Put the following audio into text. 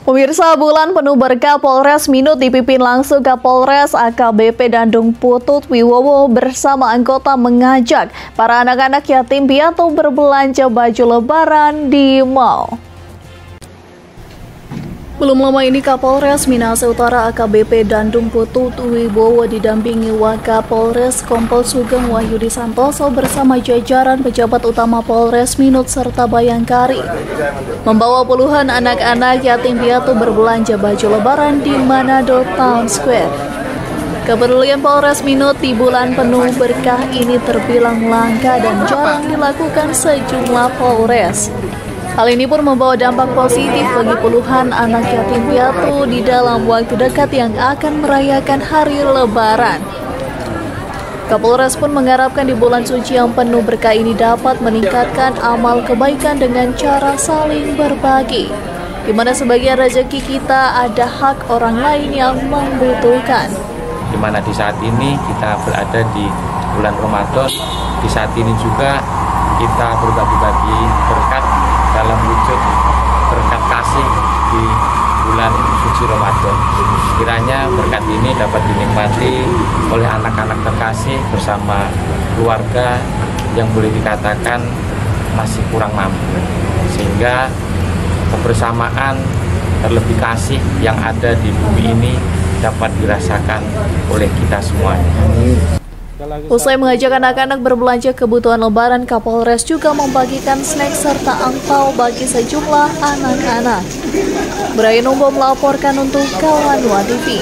Pemirsa, bulan penuh berkah Polres Minut dipimpin langsung Kapolres AKBP Dandung Putut Wiwowo bersama anggota mengajak para anak-anak yatim piatu berbelanja baju lebaran di mal. Belum lama ini Kapolres Minahasa Utara AKBP Dandung Putut Wiwowo didampingi Wakapolres Kompol Sugeng Wahyudi Santoso bersama jajaran pejabat utama Polres Minut serta Bayangkari membawa puluhan anak-anak yatim piatu berbelanja baju lebaran di Manado Town Square. Kepedulian Polres Minut di bulan penuh berkah ini terbilang langka dan jarang dilakukan sejumlah Polres. Hal ini pun membawa dampak positif bagi puluhan anak yatim piatu di dalam waktu dekat yang akan merayakan hari Lebaran. Kapolres pun mengharapkan di bulan suci yang penuh berkah ini dapat meningkatkan amal kebaikan dengan cara saling berbagi, di mana sebagian rezeki kita ada hak orang lain yang membutuhkan. Di mana di saat ini kita berada di bulan Ramadan, di saat ini juga kita berbagi-bagi berkat dalam wujud berkat kasih di bulan suci Ramadan. Kiranya berkat ini dapat dinikmati oleh anak-anak terkasih bersama keluarga yang boleh dikatakan masih kurang mampu, sehingga kebersamaan terlebih kasih yang ada di bumi ini dapat dirasakan oleh kita semuanya. Usai mengajak anak-anak berbelanja kebutuhan lebaran, Kapolres juga membagikan snack serta angpau bagi sejumlah anak-anak. Brian Umbo melaporkan untuk Kawan TV.